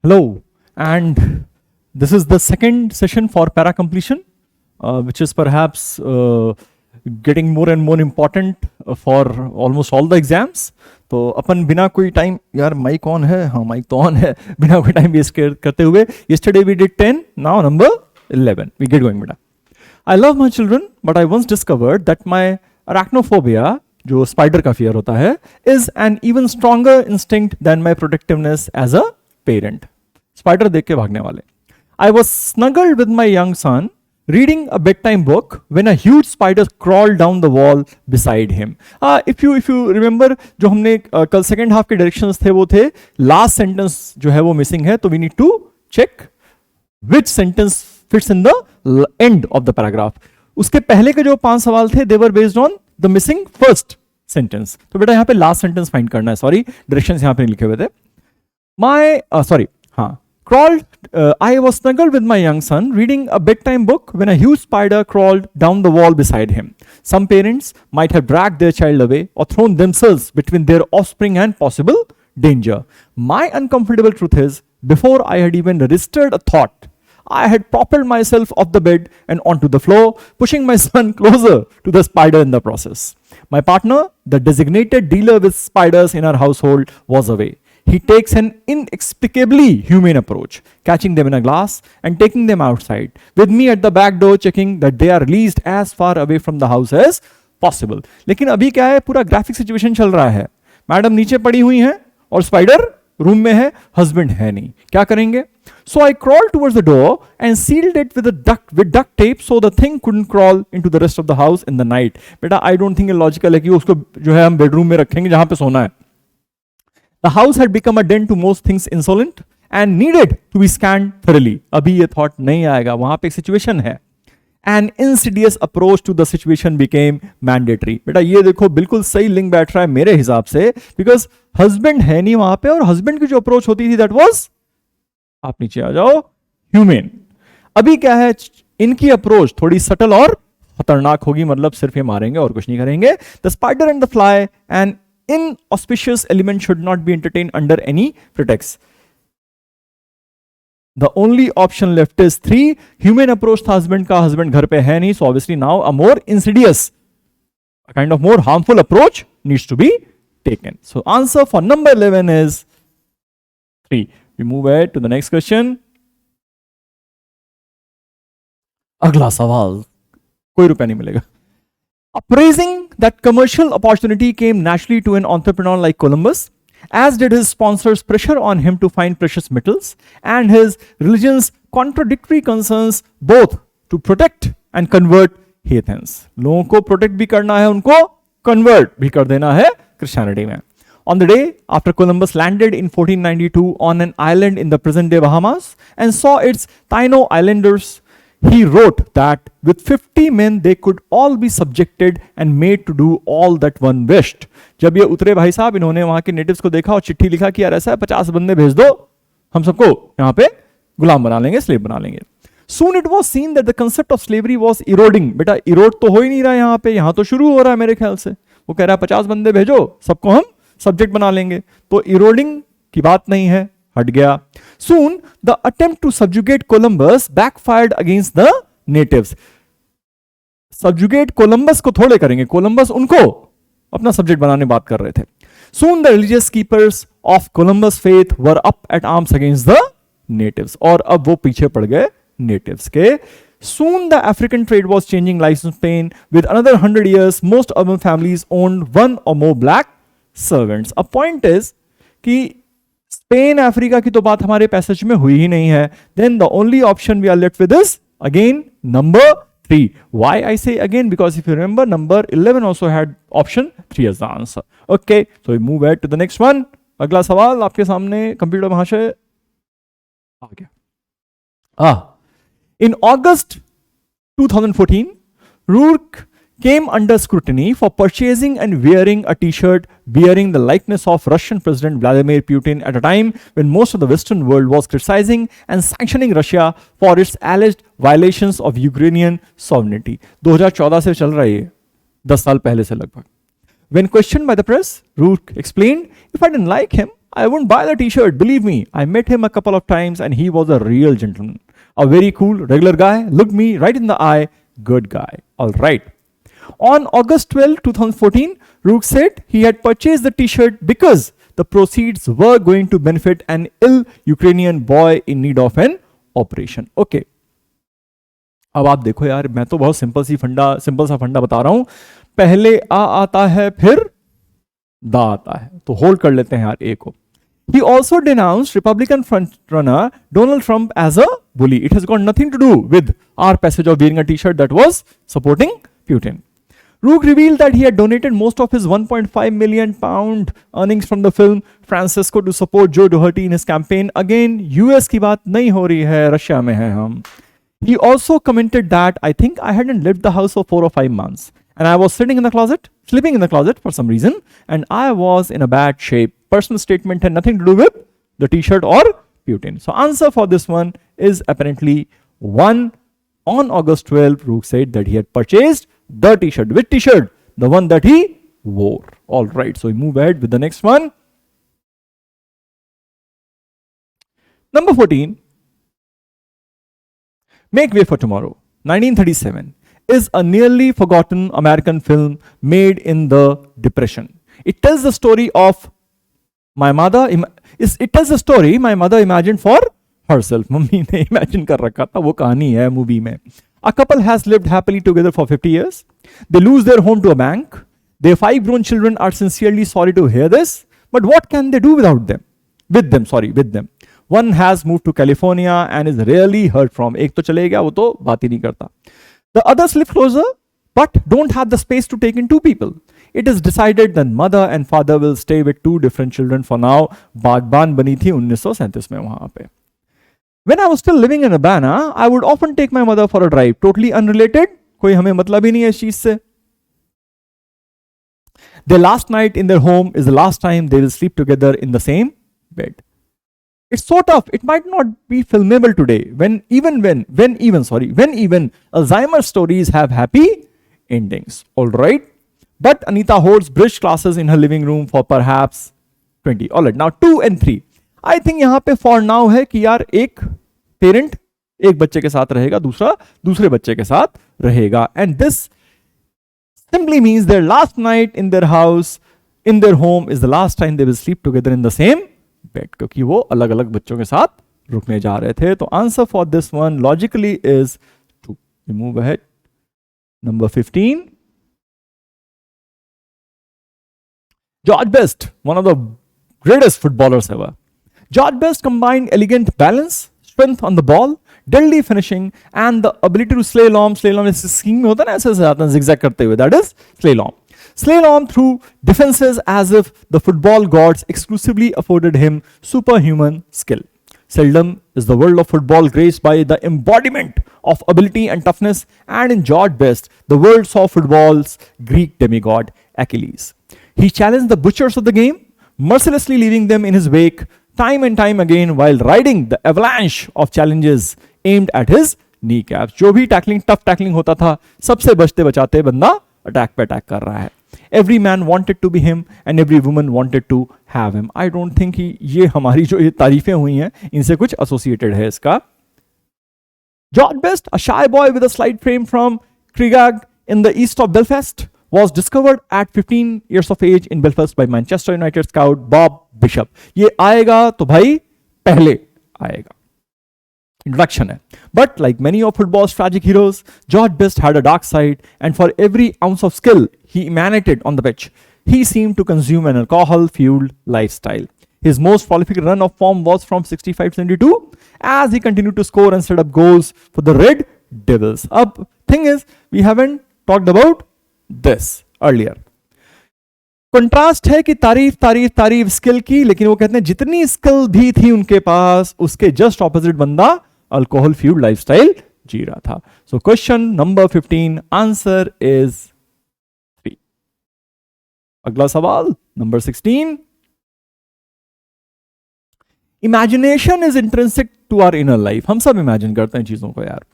Hello, and this is the second session for para completion, which is perhaps getting more and more important for almost all the exams. तो अपन बिना कोई time यार mic on है, हाँ mic तो on है, बिना कोई टाइम वेस्ट करते हुए yesterday we did 10, now number 11. We get going बेटा. I love my children, but I once discovered that my arachnophobia, जो स्पाइडर का फियर होता है, is an even stronger instinct than my protectiveness as a parent. Spider देख के भागने वाले. I was snuggled with my young son, reading a bedtime book when a huge spider crawled down the wall beside him. If you remember, जो हमने कल second half के directions थे वो थे last sentence जो है वो missing है, तो we need to check which sentence fits in the end of the paragraph. उसके पहले के जो 5 सवाल थे they were based on the missing first sentence. तो बेटा यहाँ पे last sentence find करना है. Sorry, directions यहाँ पे लिखे हुए थे. I was snuggled with my young son, reading a bedtime book when a huge spider crawled down the wall beside him. Some parents might have dragged their child away or thrown themselves between their offspring and possible danger. My uncomfortable truth is, before I had even registered a thought, I had propelled myself off the bed and onto the floor, pushing my son closer to the spider in the process. My partner, the designated dealer with spiders in our household, was away. He takes an inexplicably humane approach, catching them in a glass and taking them outside, with me at the back door checking that they are released as far away from the house as possible. लेकिन अभी क्या है, पूरा graphic situation चल रहा है. Madam नीचे पड़ी हुई हैं और स्पाइडर रूम में है, हस्बैंड है नहीं. क्या करेंगे? So I crawled towards the door and sealed it with duct tape so the thing couldn't crawl into the rest of the house in the night. बेटा I don't think it logical है कि उसको जो है हम bedroom में रखेंगे जहां पे सोना है. The house had become a den to most things insolent and needed to be scanned thoroughly. अभी ये thought नहीं आएगा, वहां पे एक situation है. An insidious approach to the situation became mandatory. बेटा ये देखो बिल्कुल सही लिंक बैठ रहा है मेरे हिसाब से, because husband है नहीं वहां पे और husband की जो approach होती थी that was, आप नीचे आ जाओ, humane. अभी क्या है, इनकी approach थोड़ी subtle और खतरनाक होगी, मतलब सिर्फ ये मारेंगे और कुछ नहीं करेंगे. The spider and the fly and inauspicious element should not be entertained under any pretext. The only option left is 3. Humane approach था husband का, husband घर पे है नहीं, so obviously now a more insidious, a kind of more harmful approach needs to be taken. So answer for number 11 is 3. We move ahead to the next question. अगला सवाल, कोई रुपया नहीं मिलेगा. Appraising that commercial opportunity came naturally to an entrepreneur like Columbus, as did his sponsors' pressure on him to find precious metals and his religion's contradictory concerns both to protect and convert heathens. लोगों को protect भी करना है, उनको convert भी कर देना है Christianity में. On the day after Columbus landed in 1492 on an island in the present-day Bahamas and saw its Taino Islanders, he wrote that with 50 men they could all be subjected and made to do all that one wished. जब ये उतरे भाई साहब, इन्होंने वहां के natives को देखा और चिट्ठी लिखा कि यार ऐसा है 50 बंदे भेज दो, हम सबको यहाँ पे गुलाम बना लेंगे, स्लेव बना लेंगे. Soon it was seen that the concept of slavery was eroding. बेटा इरोड तो हो ही नहीं रहा यहाँ पे, यहाँ तो शुरू हो रहा है मेरे ख्याल से. वो कह रहा है 50 बंदे भेजो, सबको हम सब्जेक्ट बना लेंगे. तो इरोडिंग की बात नहीं है, हट गया. Soon the attempt to subjugate Columbus backfired against the natives. Subjugate Columbus को थोड़े करेंगे, Columbus उनको अपना सब्जेक्ट बनाने बात कर रहे थे. Soon the religious keepers of Columbus faith were up at arms against the natives. और अब वो पीछे पड़ गए natives के. Soon the African trade was changing lives in Spain. With another 100 years, most urban families owned one or more black servants. A point is कि Spain Africa की तो बात हमारे पैसेज में हुई ही नहीं है. Then the only option we are left with is again number 3. Why I say again? Because if you remember number 11 also had option 3 as the answer. Okay, so we move at to the next one. अगला सवाल आपके सामने computer महाशय आ गया. इन अगस्त 2014 रूर्क came under scrutiny for purchasing and wearing a t-shirt bearing the likeness of Russian President Vladimir Putin at a time when most of the Western world was criticizing and sanctioning Russia for its alleged violations of Ukrainian sovereignty. 2014 से चल रहा है ये, 10 साल पहले से लगभग. When questioned by the press, Rourke explained, if I didn't like him, I wouldn't buy the t-shirt. Believe me, I met him a couple of times and he was a real gentleman. A very cool, regular guy. Looked me right in the eye. Good guy. All right. On August 12, 2014, Rook said he had purchased the t-shirt because the proceeds were going to benefit an ill Ukrainian boy in need of an operation. Okay. अब आप देखो यार, मैं तो बहुत simple सा फंडा बता रहा हूं. पहले आ आता है फिर दा आता है, तो होल्ड कर लेते हैं यार ए को. He also denounced Republican frontrunner Donald Trump as a bully. It has got nothing to do with our passage of wearing a t-shirt that was supporting Putin. Rook revealed that he had donated most of his 1.5 million pound earnings from the film Francisco to support Joe Doherty in his campaign. Again, US की बात नहीं हो रही है, Russia में है हम. He also commented that I think I hadn't left the house for 4 or 5 months and I was sleeping in the closet for some reason and I was in a bad shape. Personal statement had nothing to do with the t-shirt or Putin. So answer for this one is apparently 1. On August 12, Rook said that he had purchased the t-shirt. Which t-shirt? The one that he wore. All right. So we move ahead with the next one. Number 14. Make Way for Tomorrow, 1937, is a nearly forgotten American film made in the Depression. It tells the story of my mother. It tells the story my mother imagined for herself. Mummy ne imagine kar rakha tha, wo kahani hai movie mein. A couple has lived happily together for 50 years. They lose their home to a bank. Their 5 grown children are sincerely sorry to hear this. But what can they do without them? With them. One has moved to California and is rarely heard from. एक तो चले गया, वो तो बात ही नहीं करता. The others live closer but don't have the space to take in 2 people. It is decided that mother and father will stay with 2 different children for now. बागबान बनी थी 1937 में वहां पे. When I was still living in Urbana, I would often take my mother for a drive. Totally unrelated. कोई हमें मतलब ही नहीं है इस चीज से. Their last night in their home is the last time they will sleep together in the same bed. It's so tough. It might not be filmable today. When even Alzheimer's stories have happy endings. All right. But Anita holds bridge classes in her living room for perhaps 20. All right. Now 2 and 3. I think यहाँ पे for now है कि यार एक parent एक बच्चे के साथ रहेगा, दूसरा दूसरे बच्चे के साथ रहेगा. And this simply means their last night in their house, in their home is the last time they will sleep together in the same bed, क्योंकि वो अलग अलग बच्चों के साथ रुकने जा रहे थे. तो answer for this one logically is 2. We move ahead. Number 15. George Best, one of the greatest footballers ever. George Best combined elegant balance, strength on the ball, deadly finishing, and the ability to slalom. Slalom is skiing में होता है ना, ऐसे जाता है zigzag करते हुए. That is slalom. Slalom through defenses as if the football gods exclusively afforded him superhuman skill. Seldom is the world of football graced by the embodiment of ability and toughness, and in George Best, the world saw football's Greek demigod Achilles. He challenged the butchers of the game, mercilessly leaving them in his wake time and time again while riding the avalanche of challenges aimed at his kneecaps. जो भी tackling tough tackling होता था, सबसे बचते बचाते बंदा attack पे attack कर रहा है. Every man wanted to be him and every woman wanted to have him. I don't think कि ये हमारी जो ये तारीफें हुई हैं इनसे कुछ associated है इसका. George Best, a shy boy with a slight frame from Crigag in the east of Belfast, was discovered at 15 years of age in Belfast by Manchester United scout Bob Bishop. ये आएगा तो भाई पहले आएगा. Introduction है. But like many of football's tragic heroes, George Best had a dark side, and for every ounce of skill he emanated on the pitch, he seemed to consume an alcohol-fueled lifestyle. His most prolific run of form was from 65-72, as he continued to score and set up goals for the Red Devils. Ab thing is, we haven't talked about this earlier. Contrast है कि तारीफ skill की, लेकिन वो कहते हैं जितनी skill भी थी उनके पास, उसके जस्ट ऑपोजिट बंदा अल्कोहल फ्यूल्ड लाइफस्टाइल जी रहा था. So question number 15 answer is 3. अगला सवाल नंबर 16. Imagination is intrinsic to our inner life. हम सब इमेजिन करते हैं चीजों को यार.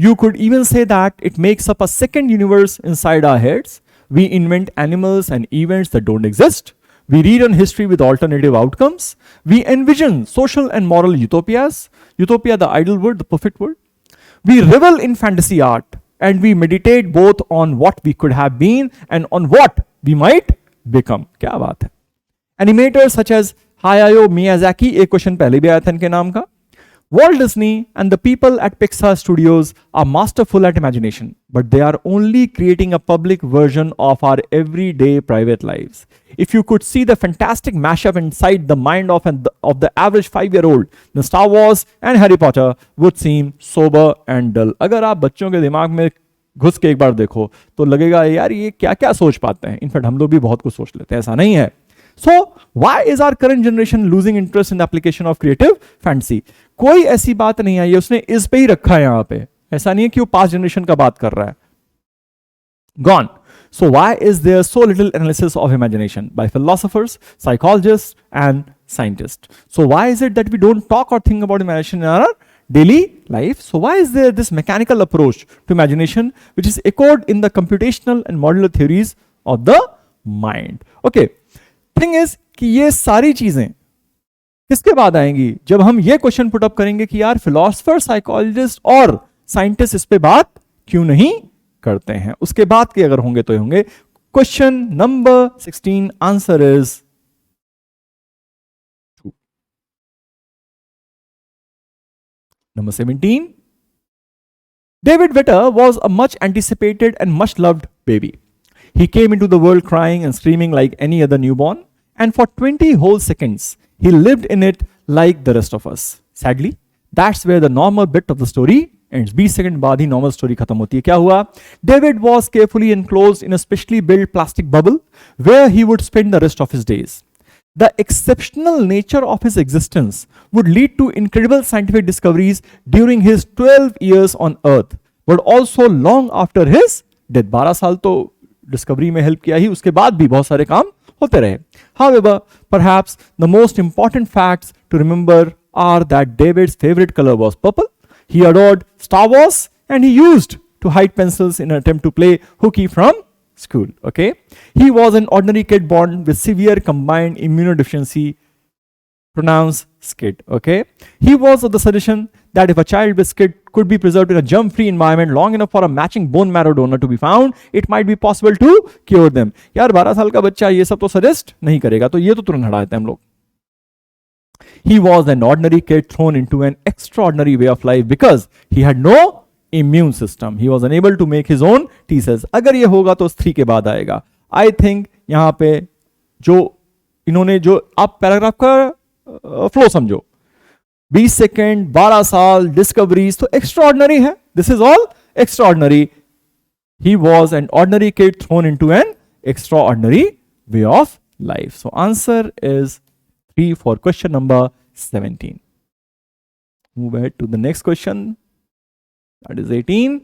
You could even say that it makes up a second universe inside our heads. We invent animals and events that don't exist. We read on history with alternative outcomes. We envision social and moral utopias. Utopia, the ideal word, the perfect word. We revel in fantasy art and we meditate both on what we could have been and on what we might become. क्या बात है. Animators such as Hayao Miyazaki, एक question पहले भी आया था इनके नाम का. Walt Disney and the people at Pixar Studios are masterful at imagination, but they are only creating a public version of our everyday private lives. If you could see the fantastic mashup inside the mind of the average 5-year-old, then Star Wars and Harry Potter would seem sober and dull. अगर आप बच्चों के दिमाग में घुस के एक बार देखो तो लगेगा यार ये क्या क्या सोच पाते हैं. इनफैक्ट हम लोग भी बहुत कुछ सोच लेते हैं, ऐसा नहीं है. So why is our current generation losing interest in the application of creative fantasy? कोई ऐसी बात नहीं आई है, उसने इस पे ही रखा है यहां पे. ऐसा नहीं है कि वो पास्ट जनरेशन का बात कर रहा है. Gone. So why is there so little analysis of imagination by philosophers, psychologists, and scientists? So why is it that we don't talk or think about imagination in our daily life? So why is there this mechanical approach to imagination which is echoed in the computational and modular theories of the mind? Okay. Thing is कि ये सारी चीजें किसके बाद आएंगी? जब हम ये क्वेश्चन पुट अप करेंगे कि यार फिलोसफर, साइकोलॉजिस्ट और साइंटिस्ट इस पे बात क्यों नहीं करते हैं. उसके बाद के अगर होंगे तो होंगे. Question number 16, answer is number 17. David Vetter was a much anticipated and much loved baby. He came into the world crying and screaming like any other newborn, and for 20 whole seconds, he lived in it like the rest of us. Sadly, that's where the normal bit of the story ends. 20 second बाद ही normal story खत्म होती है. क्या हुआ? David was carefully enclosed in a specially built plastic bubble where he would spend the rest of his days. The exceptional nature of his existence would lead to incredible scientific discoveries during his 12 years on Earth, but also long after his death. 12 साल तो discovery में help किया ही, उसके बाद भी बहुत सारे काम होते रहे. However, perhaps the most important facts to remember are that David's favorite color was purple. He adored Star Wars and he used to hide pencils in an attempt to play hooky from school. Okay, he was an ordinary kid born with severe combined immunodeficiency, pronounced SCID. Okay, he was of the suggestion that if a child with SCID could be preserved in a germ-free environment long enough for a matching bone marrow donor to be found, it might be possible to cure them. यार 12 साल का बच्चा ये सब तो suggest नहीं करेगा, तो ये तो तुरंत हटा देते हैं हम लोग. He was an ordinary kid thrown into an extraordinary way of life because he had no immune system. He was unable to make his own T cells. अगर ये होगा तो 3 के बाद आएगा. I think यहाँ पे जो इन्होंने जो आप पैराग्राफ का फ्लो समझो, 20 सेकेंड, 12 साल, डिस्कवरीज, तो एक्स्ट्राऑर्डिनरी है. This is all extraordinary. He was an ordinary kid throne into an extraordinary way of life. So answer is 3 for question number 17. Move ahead to the next question. That is 18.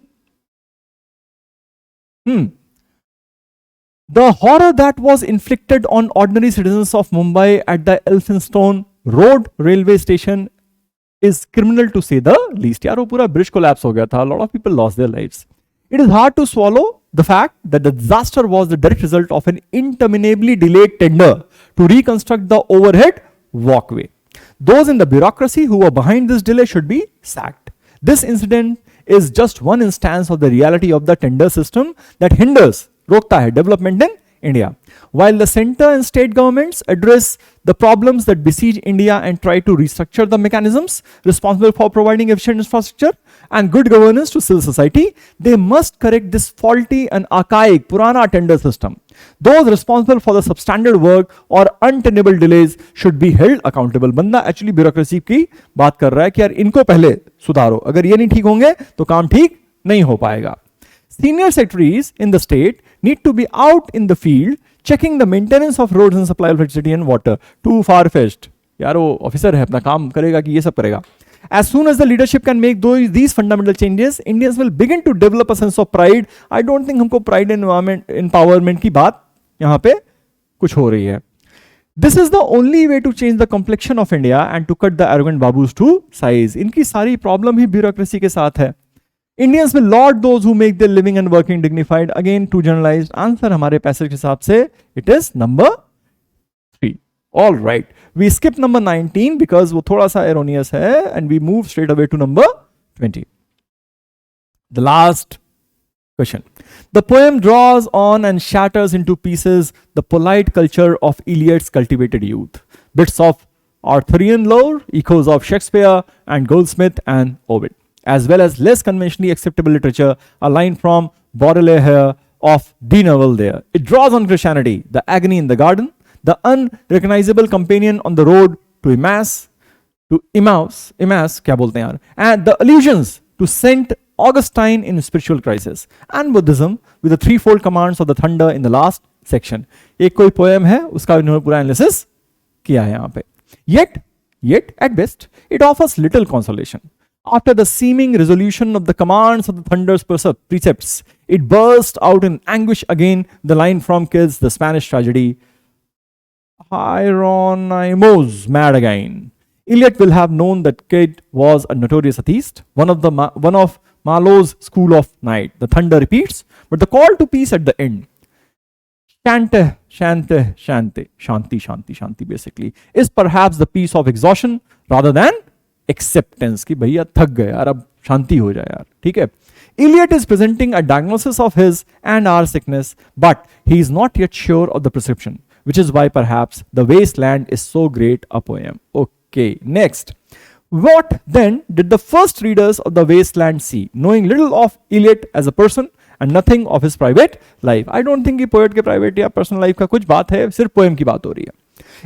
The horror that was inflicted on ordinary citizens of Mumbai at the Elphinstone Road railway station is criminal to say the least. यार वो पूरा bridge collapse हो गया था. A lot of people lost their lives. It is hard to swallow the fact that the disaster was the direct result of an interminably delayed tender to reconstruct the overhead walkway. Those in the bureaucracy who were behind this delay should be sacked. This incident is just one instance of the reality of the tender system that hinders, रोकता है, development in India. While the center and state governments address the problems that besiege India and try to restructure the mechanisms responsible for providing efficient infrastructure and good governance to civil society, they must correct this faulty and archaic purana tender system. Those responsible for the substandard work or untenable delays should be held accountable. बंदा actually bureaucracy की बात कर रहा है कि यार इनको पहले सुधारो, अगर ये नहीं ठीक होंगे तो काम ठीक नहीं हो पाएगा. Senior secretaries in the state need to be out in the field checking the maintenance of roads and supply of electricity and water. Too far-fetched. यार वो ऑफिसर है, अपना काम करेगा कि ये सब करेगा. As soon as the leadership can make these fundamental changes, Indians will begin to develop a sense of pride. I don't think हमको pride and empowerment की बात यहाँ पे कुछ हो रही है. This is the only way to change the complexion of India and to cut the arrogant babus to size. इनकी सारी प्रॉब्लम ही ब्यूरोक्रेसी के साथ है. Indians will laud those who make their living and working dignified. Again, too generalized. Answer हमारे पैसे के हिसाब से it is number All right, we skip number 19 because वो थोड़ा सा erroneous है, and we move straight away to number 20. The last question. The poem draws on and shatters into pieces the polite culture of Eliot's cultivated youth. Bits of Arthurian lore, echoes of Shakespeare and Goldsmith and Ovid, as well as less conventionally acceptable literature, a line from Baudelaire here, of de novel there. It draws on Christianity, the agony in the garden, the unrecognizable companion on the road to Emmaus, क्या बोलते हैं यार, and the allusions to Saint Augustine in spiritual crisis, and Buddhism with the threefold commands of the thunder in the last section. एक कोई poem है, उसका इन्होंने पूरा analysis किया है यहाँ पे. Yet, at best, it offers little consolation. After the seeming resolution of the commands of the thunder's precepts, it burst out in anguish again, the line from Kidd's The Spanish Tragedy, Hieronymus mad again. Eliot will have known that Kidd was a notorious atheist, one of Marlowe's school of night. The thunder repeats, but the call to peace at the end, Shante, Shante, Shante, Shanti, Shanti, Shanti, basically, is perhaps the peace of exhaustion rather than acceptance. कि भैया थक गए यार, अब शांति हो जाए यार, ठीक है. Eliot is presenting a diagnosis of his and our sickness, but he is not yet sure of the prescription, which is why perhaps The Wasteland is so great a poem. Okay, next. What then did the first readers of The Wasteland see, knowing little of Eliot as a person and nothing of his private life? I don't think कि poet के private या personal life का कुछ बात है, सिर्फ poem की बात हो रही है.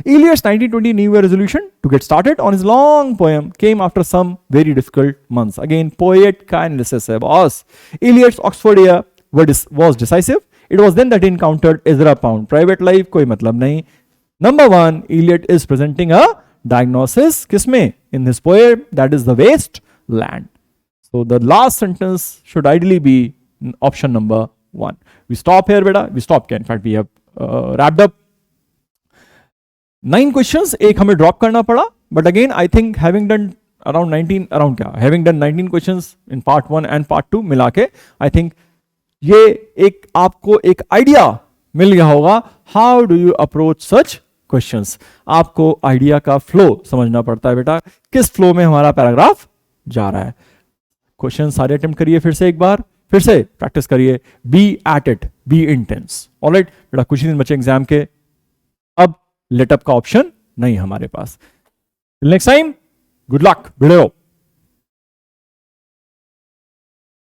Eliot's 1920 New Year resolution to get started on his long poem came after some very difficult months. Again, poet का analysis है boss. Eliot's Oxford year was decisive. It was then that he encountered Ezra Pound. Private life कोई मतलब नहीं. Number one, Eliot is presenting a diagnosis किसमें? In his poem, that is The Wasteland. So the last sentence should ideally be option number 1. We stop here, beta. We stop here. In fact, we have wrapped up 9 questions. एक हमें drop करना पड़ा. But again, I think having done having done 19 questions in part 1 and part 2 मिला के, I think ये एक आपको एक idea मिल गया होगा. How do you approach such questions? आपको idea का flow समझना पड़ता है बेटा, किस flow में हमारा paragraph जा रहा है. क्वेश्चन सारे अटेम्प्ट करिए फिर से एक बार, फिर से प्रैक्टिस करिए. Be at it, be intense. Alright बेटा, कुछ ही दिन बचे एग्जाम के. अब लेटअप का ऑप्शन नहीं हमारे पास. Next time, good luck, video.